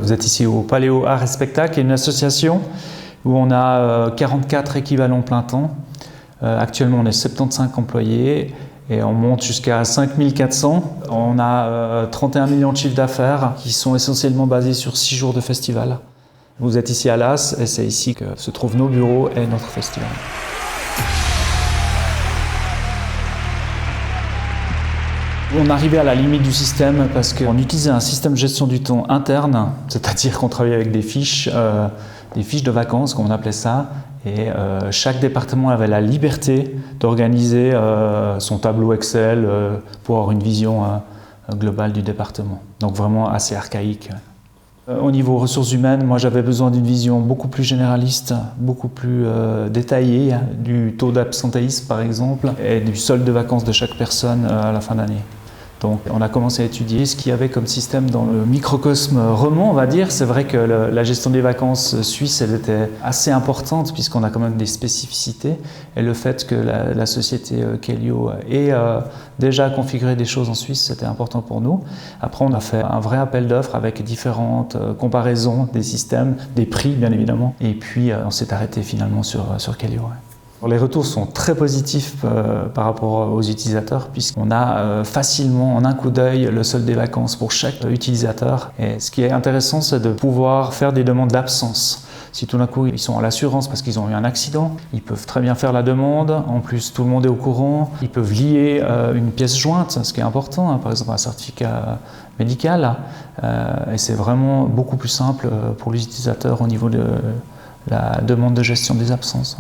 Vous êtes ici au Paléo Art et Spectacle, qui est une association où on a 44 équivalents plein temps. Actuellement, on est 75 employés et on monte jusqu'à 5400. On a 31 millions de chiffres d'affaires qui sont essentiellement basés sur 6 jours de festival. Vous êtes ici à Las et c'est ici que se trouvent nos bureaux et notre festival. On arrivait à la limite du système parce qu'on utilisait un système de gestion du temps interne, c'est-à-dire qu'on travaillait avec des fiches de vacances, comme on appelait ça, et chaque département avait la liberté d'organiser son tableau Excel pour avoir une vision globale du département. Donc vraiment assez archaïque. Au niveau ressources humaines, moi j'avais besoin d'une vision beaucoup plus généraliste, beaucoup plus détaillée, du taux d'absentéisme par exemple, et du solde de vacances de chaque personne à la fin d'année. Donc on a commencé à étudier ce qu'il y avait comme système dans le microcosme romand, on va dire. C'est vrai que la gestion des vacances suisse, elle était assez importante puisqu'on a quand même des spécificités. Et le fait que la société Kellio ait déjà configuré des choses en Suisse, c'était important pour nous. Après, on a fait un vrai appel d'offres avec différentes comparaisons des systèmes, des prix bien évidemment. Et puis on s'est arrêté finalement sur Kellio. Ouais. Les retours sont très positifs par rapport aux utilisateurs puisqu'on a facilement en un coup d'œil le solde des vacances pour chaque utilisateur. Et ce qui est intéressant, c'est de pouvoir faire des demandes d'absence. Si tout d'un coup ils sont à l'assurance parce qu'ils ont eu un accident, ils peuvent très bien faire la demande. En plus, tout le monde est au courant. Ils peuvent lier une pièce jointe, ce qui est important, par exemple un certificat médical. Et c'est vraiment beaucoup plus simple pour les utilisateurs au niveau de la demande de gestion des absences.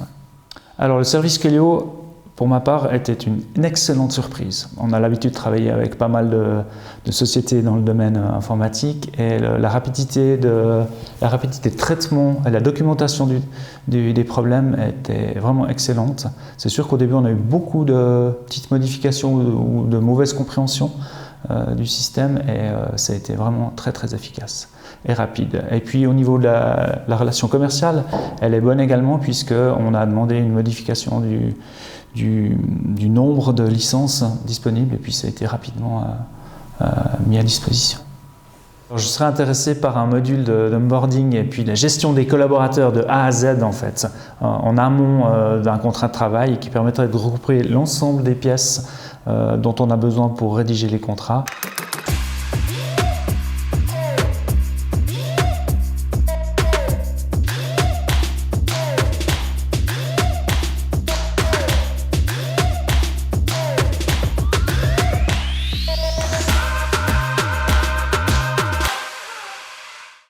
Alors le service Kellio, pour ma part, était une excellente surprise. On a l'habitude de travailler avec pas mal de sociétés dans le domaine informatique et la rapidité de traitement et la documentation des problèmes était vraiment excellente. C'est sûr qu'au début, on a eu beaucoup de petites modifications ou de mauvaises compréhensions du système et ça a été vraiment très très efficace et rapide. Et puis au niveau de la relation commerciale, elle est bonne également puisqu'on a demandé une modification du nombre de licences disponibles et puis ça a été rapidement mis à disposition. Alors, je serais intéressé par un module d'onboarding et puis la gestion des collaborateurs de A à Z en fait, en amont d'un contrat de travail qui permettrait de regrouper l'ensemble des pièces dont on a besoin pour rédiger les contrats.